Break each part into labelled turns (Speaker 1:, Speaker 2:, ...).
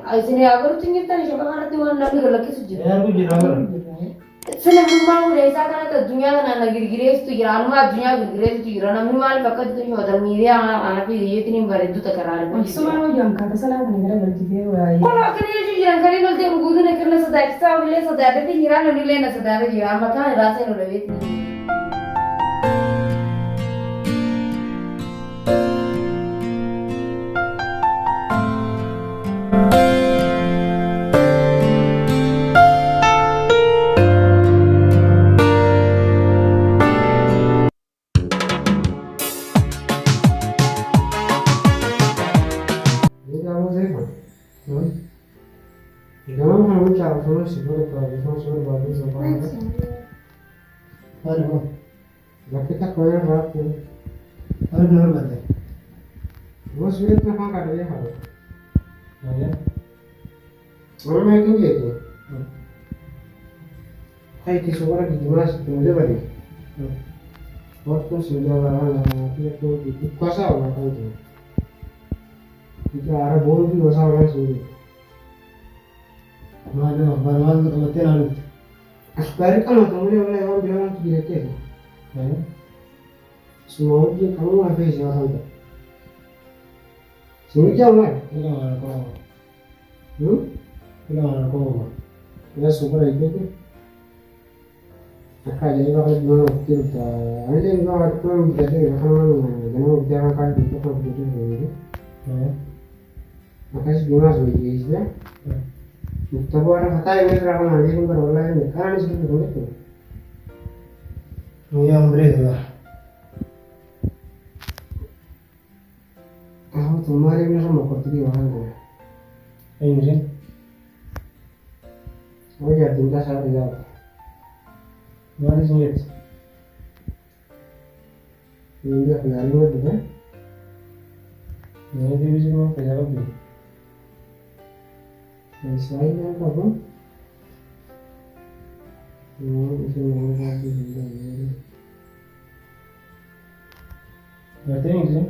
Speaker 1: Aisini agar tu ni tadi siapa kan tu orang nabi kalau kisah je.
Speaker 2: यार कुछ जिरावर
Speaker 1: Senang rumah udah isa kan tu dunia kan anak giri-giri tu jiran rumah dunia giri-giri tu jiran nabi mal pakai tu juga dalam media anak ini itu ni baru tu tak kerar.
Speaker 3: Semua orang yang kata salah kan negara berjibat wah.
Speaker 1: Kalau akan ini tu jiran kali nanti mungkin nak kena sedar kita boleh sedar tapi jiran nanti lena sedar jiran macam rasa udah itu.
Speaker 2: Jangan kamu cakap sama si bodoh kalau sama sama baru sama apa? Aduh, tapi tak kau yang rapi. Aduh, benar benar. Bos sulit nak angkat dia harus. Ya. Orang macam ni je. Hai kisah orang di mana sih tu dia balik. Waktu sudah lama dia tu itu kuasa orang tahu tu. Kita arah bolu tu kuasa orang sulit. Mana barang tu mati lalu. Aspari kalau kamu ni orang yang bilang tu dia tu. Ya. Semua dia kamu apa sih orang tu? Semua jangan. Tidak orang kau. Tidak orang kau. Ya super itu tu. Akan jadi kalau dua kita, ada yang dua orang jadi kalau jangan jangan kan itu kan begitu ni. Ya. Makanya semua sudah jadi. Tapi orang kata yang mereka akan ada yang berolah ini, kan itu betul itu. Yang berbeda. Aku kemarin ni sama kau tadi orang tu. Ini sih. Oh ya, tinggal saya lihat. Mana sih ni? Ini dia pelari ni tu kan? Ini dia bisa mana pelari tu? Saya ni apa pun? Bisa mana lagi ni? Ya, ni sih.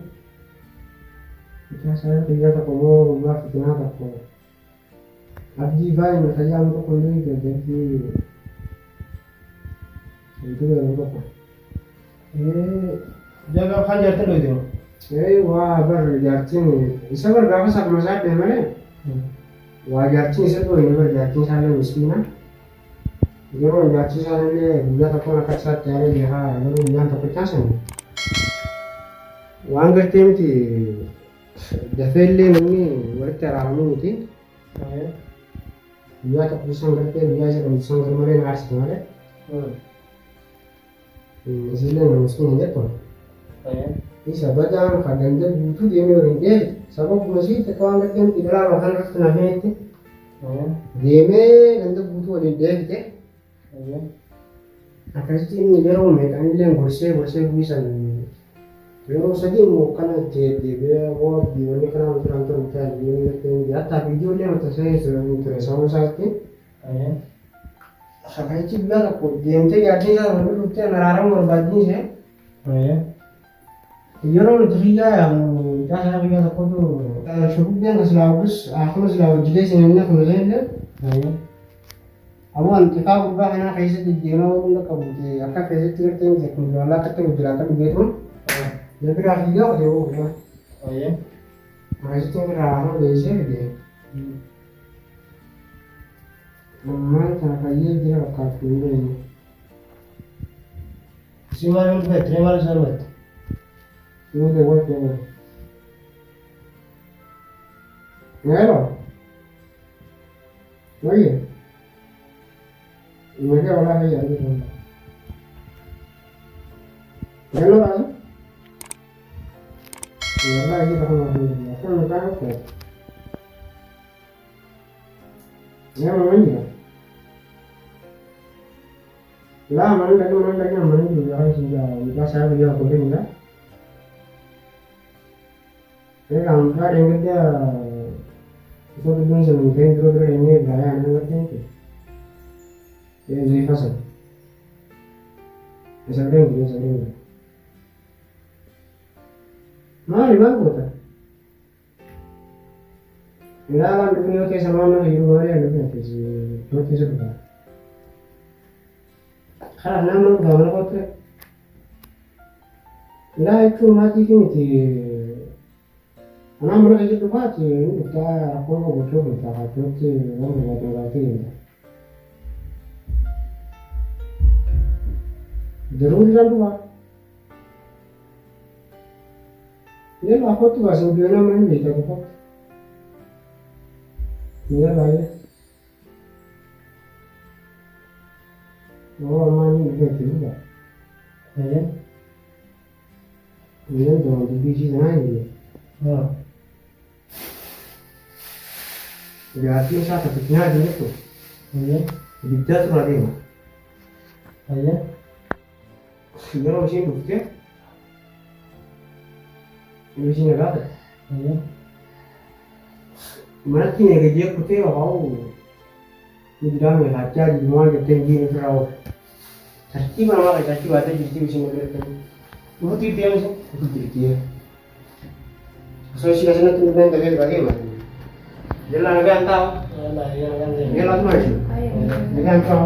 Speaker 2: Kita saya kerja tak komo, buat fitnah tak komo. Abdi bayi kerja untuk kondisi jadi itu yang apa? Jaga kerja terus itu. Wah berjarci ni. Isa berapa sama saya pemane? Wah jarci isa tu ini berjarci sana miskinan. Jero jarci sana ni dia tak pernah kasar cari dia, lalu dia tak percaya sini. Wang kerja mesti Definitely नहीं वरते रामू थी या तो पुरुषों करते या से पुरुषों कर मरे नार्स तुम्हारे इसलिए मैं उसको नहीं देता ये सब जान खादंदे बूटू देने वाले सब मसीह तकवान करते हैं इधर आवाज़ रखते नहीं थे देने गंदे बूटू वाले देखते अकस्मात इन इधर वो में कहीं ले घुसे हुई सन Yo sadi mo kana je be wo video ni kana mutu ranto ta video ni te ya ta video le mata sai so ni te so sa ke aye sakai chi bla ko game te ya ni sa no te na ram or badni se aye yo no driya ya mo ja sa ga ko to shuru de na slaus akhlo slaus jide se ne ko le aye awan te ka ba kana kaise di dino ko ka bu te aka kaise te te ko la ka te ujra ka be to Ya berarti dia ada orang. Oh ya. Masih tu orang desa dia. Memang cara kaya dia akan turun. Siapa yang buat? Terima kasih buat. Ini dia buat dia. Ya lo. Oh iya. Mereka orang kaya itu. Ya lo kan? والله يجيب رحمه الله كان متعرف يا مانجا لا مانجا يا sudah saya beliau kuning dah orang ada yang kerja itu tuh sebelum terus ini gaya anda ngerti itu ya jadi pasal misalnya हाँ रिवाइव होता है ilaalaan dhufni yoo keessa waan nama yeroo baay'ee dhufni keessa yoo keessa dhufa. Karaa nama dhufa mana kootu ilaa jechuun maatii fi miti anaa mana keessa dhufaati inni dhuftaa rakkoo gochuu dhuftaa fakkootti waan barbaadu ta'e. Jaruu jiraan dhufa. Yeroo afootti baasee iddoo nama hin beekne tokkotti. Iya baay'ee. Oo ammaa inni dhufeetti dhufa. Biyyan tokko dubbii sanaa hin jiru. Jaartiin isaa tokkitti nyaatu jettu. Ibiddaa tura deema. Yeroo isheen dhuftee isheen nagaata. Manatti negajee kutee waa'u ibiddaa meeshachaa jirumaa jettee hin jiru irraa oola. Tartiiba namaa qacaachii baatee jirti isheen nagaatanii. Dhufuutti itti deemse dhufuutti itti deema. Osoo isheen asirratti midhaan ta'ee irraa deema. Jala nagaan taa'u. Jala tuma ishee. Nagaan taa'u.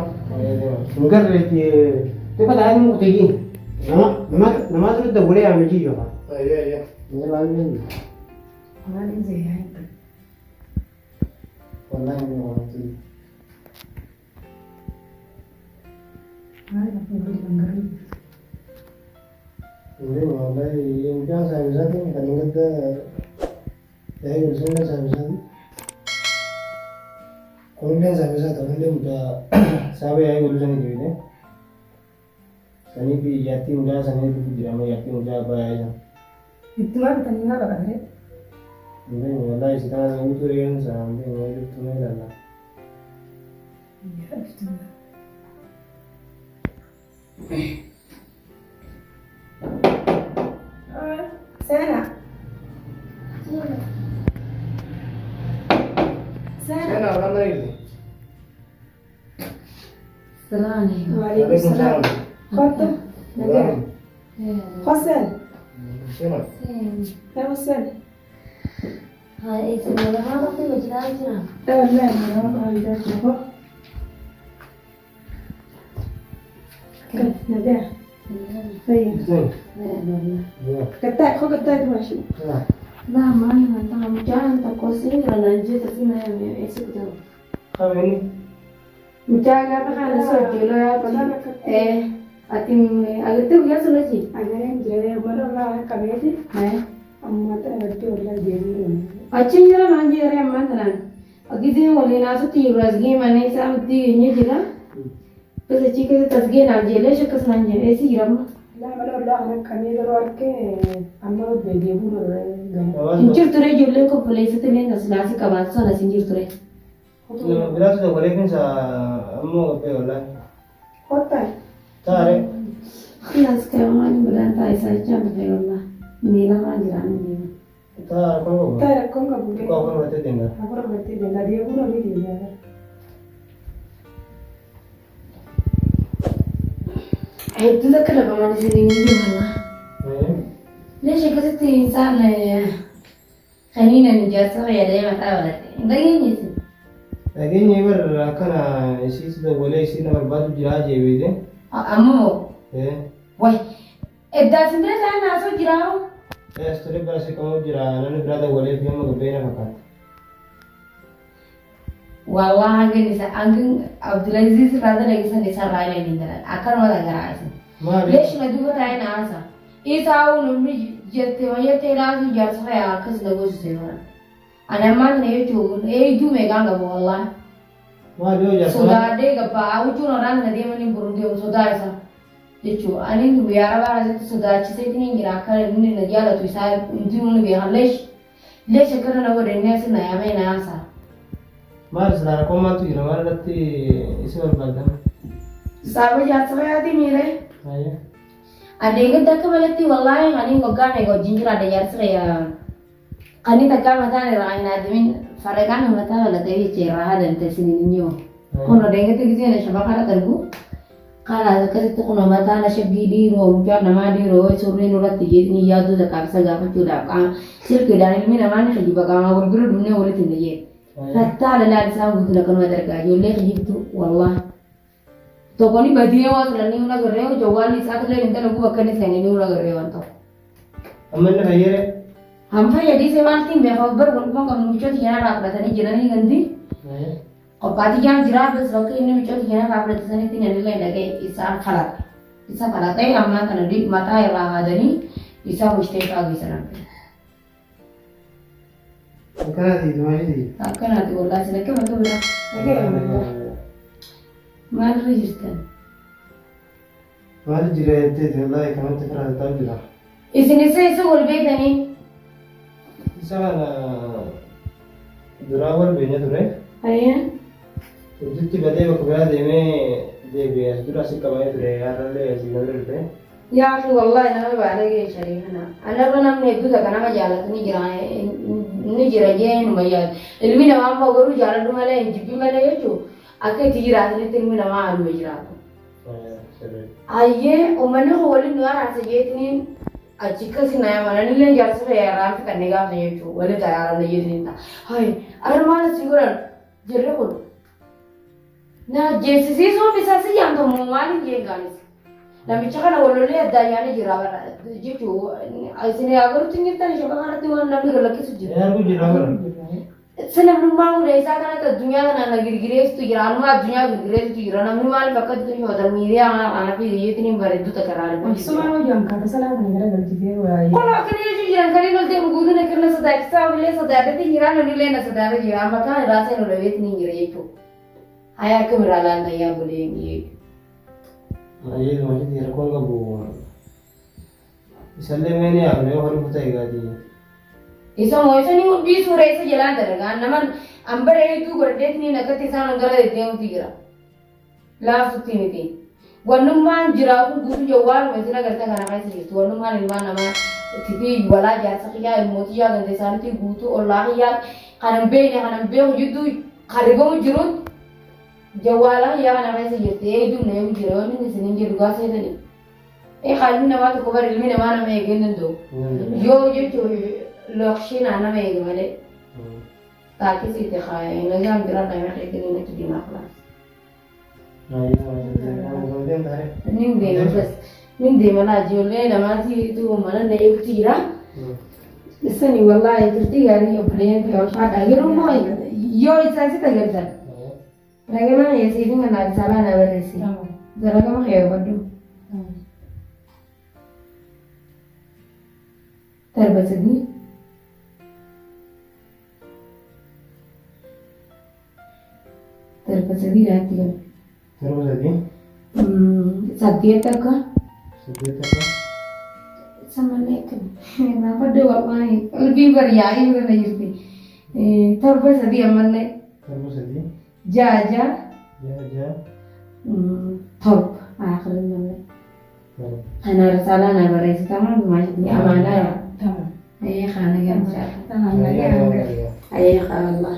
Speaker 2: Nagaan itti tepa taa'ee mu kuteegiin. Nama turutti dabalee yaamijii yoo ta'a. Jala inni.
Speaker 3: Amalin zai haifar.
Speaker 2: Wallahi ne wani.
Speaker 3: Amalin akwai wani bangare.
Speaker 2: Ini wallahi yang biasa saya bisa tuh kadang kita dari urusan saya bisa. Kemudian saya bisa tuh dia udah sampai yang urusan itu ini. Sani bi yati udah sani bi dirama yati udah apa ya.
Speaker 3: Itu mah pertandingan apa kan?
Speaker 2: Ini wallahi sekarang itu yang sampai wajib tuh lah.
Speaker 3: Iya, betul. Sana.
Speaker 2: Saya nak orang lain.
Speaker 1: Assalamualaikum.
Speaker 3: Waalaikumsalam. Kota. Naga. Hasan.
Speaker 2: Siapa?
Speaker 3: Ya Hasan.
Speaker 1: Hai, sebenarnya apa tuh cerita?
Speaker 3: Lah, mana ada apa? Kan, naga. Saya.
Speaker 2: Ya.
Speaker 3: Kata, kau kata itu masih.
Speaker 2: Ya.
Speaker 1: Nah, mana tahu jangan takut sih karena aja tapi mana ya esok tahu.
Speaker 2: Kamu ini
Speaker 3: Menjaga apa kan soal ya,
Speaker 1: atim agak tuh ya sudah sih.
Speaker 3: Agar yang jadi mana lah kami itu, amma terhadap orang jadi.
Speaker 1: Acing jalan aja ya mantan. Agize oleh nasu ti razgi mana sam ti ini jila. Pas acing ke tasgi na jele shakas na jele esi ram.
Speaker 3: Lah mana lah anak kami keluar ke amma bedi bulu gan.
Speaker 1: Injur ture jule ko police te ne naslasi kabat so na sinjur ture.
Speaker 2: Berarti sudah boleh kan sa amo apa ya lah.
Speaker 3: Kota.
Speaker 2: Tare.
Speaker 1: Nas kaman bulan ta isa jam be Allah. Nila ma jiran ni.
Speaker 2: Tare kau.
Speaker 3: Tara kau nggak boleh.
Speaker 2: Kau kan berarti tinggal.
Speaker 3: Aku orang berarti dengan dia bulu ni dia.
Speaker 1: Itu dah kerja mana sih ini mana? Lepas itu tu insan ini nanti jasa ya dia mata awalnya. Lagi ni sih.
Speaker 2: Lagi ni berkana isi sudah boleh isi nama batu jira aja ini.
Speaker 1: Amu. Wah. Dah sebenarnya saya nasu jirau.
Speaker 2: Story berasi kamu jira, nanti berada boleh dia mau bela makan.
Speaker 1: Wallah angin Abdulaziz rada lagi sana sarai lagi nih. Akar malah garas. Lepas itu juga tanya nasa. Isau numbi jette wajah teras jasa saya akas lagu sesuatu. Anak mana itu mega nggak wallah.
Speaker 2: Wah dia jasa.
Speaker 1: Sudah deh gapa, ucu orang nanti mana burung dia sudah esa. Itu, ani tu biara barat itu sudah cise ini gerakan ini nanti ala tu saya itu mana biara les sekarang aku dengar sih naya mana asa.
Speaker 2: Mas dah kau matu jira, mana nanti isi berbadan.
Speaker 1: Sabu jasa saya ti mire.
Speaker 2: Ayah.
Speaker 1: Ada yang tak kebalati wallahi ani ngogan nego jinjur ada jasa saya. Ani tak mata ni orang admin faragan mata wala tapi cerah dan tesini nyo. Kono dengar tu kisah ni siapa kara tergu. Kala kasi tu kono mata na siya gidi ro ujar nama di ro surni nurat tiga ni ya tu dah kapsa gapa tu dah. Sirke dari ni nama ni juga kama berburu dunia boleh tinggal je. فتعال لا تساوي قلت لك أنا درجة يقول لي جبته والله تقولي بديه واصل إني ولا غيره جوالي ساعات لين أنت نقول بكرني سنين ولا غيره أنت
Speaker 2: أما اللي غيره
Speaker 1: हम भाई यदि से मानती हैं खबर बोलूँगा कौन मुझे तो यहाँ रात रहता नहीं जिरानी गंदी और बाती क्या जिरा बस लोग इन्हें मुझे तो यहाँ रात रहता नहीं तीन अनिल लगे इसा फला कहीं हम ना कनडी माता है रहा दनी इसा मुझे का भी सना
Speaker 2: क्या थी तुम्हारी थी
Speaker 1: आपका ना तो बोला से लेके मतलब बोला मार रजिस्टर
Speaker 2: तुम्हारी जिले थे अल्लाह एक हम तक रहता जिला
Speaker 1: इसने से ऐसे बोल भी नहीं
Speaker 2: Isa durawar benya ture.
Speaker 1: अरे
Speaker 2: Jadi tiba-tiba kebetulan dia biasa dulu asik kamar ture, arale asik kamar ture.
Speaker 1: يا أخي والله أنا ما بعرف إيش شريحنا أنا بنا من يدو ذاك أنا ما جالت نجرا جين وما جال المين ما بقولوا جالت ما له جبي ما له يجو أكيد تجرا هذا المين ما عم يجرا أيه ومنه هو اللي نوار عسجيتني أشيكا سينايا ما نيلين جالس في يارام في كنيكا في يجو ولا تيارام نيجي تا هاي أنا ما نسيقولن جرّكون نا جيسي سو بيساسي يام تو موالي جيغانيس namicha kana walolee adda ayyaana jira jechuun isin agaruu tingittani shabakanatti waan namni galakkisu jira.
Speaker 2: Yaadu jira bara.
Speaker 1: Namnummaa hunda isaa kanatti addunyaa kanaan girgireessitu jira. Anuma addunyaa girgireessitu jira. Namni maaliif akka sooshaal miidiyaa ana fi biyyeetiin hin bareeddu takka raadha.
Speaker 3: Sumaan hojii hanqaata salaa kana gara galchitee waayee.
Speaker 1: Kun akkana jechuun jiran kan inni oltee guutuun akka na sodaachisaa illee sodaatatti jira namni illee na sodaata jira. Amma kana raasee nu dhabeetiin hin jira jechuudha. Hayaa akka biraa laanta yaa bulee hin jechuudha.
Speaker 2: Ayah macam ni rakon kabu. Misalnya mana yang lewat hari buta igadi.
Speaker 1: Isa mau isa ni ubi sura isa jalan terus. Namun amber itu berdet ni nak tisan angkara itu yang tiga. Last ini ti. Wanumman jirafu guru jawar macam nak kerja kerana macam itu. Wanumman ilman nama tipi wala jasa kaya emosi ya ganti sana ti gutu Allah ya kanam be itu karibau jurut. Jawala ya kana mai sai yete du ne mu jira wani ne sinin je duga sai da ne khalin na wata ko bari ilmi na mana mai ganin do yo je to lokshi na na mai gale ta ki sai ta khai na jam bira na mai kai ne to dina kala
Speaker 2: Ayah macam ni ada.
Speaker 1: ning de no bas ning de mana jole na ma ti tu mana ne yu tira isani wallahi tirti gari yo plan pe और शायद अगर वो यो इतना से तगड़ता Bagaimana ya sih dengan ada salah ada berisi. Jalan kamu kayak waduh. Terbesar di hati kan.
Speaker 2: Terbesar di?
Speaker 1: Sadia tak kan?
Speaker 2: Sadia tak kan?
Speaker 1: Sama lekan. Kenapa dua apa ni? Lebih beryai bukan lagi sih. Terbesar di aman le.
Speaker 2: Terbesar di?
Speaker 1: Jaja. Top akhirnya. Ana risalah na berisi taman masih di amanah ya. Ayah kana kan. Ayah Allah.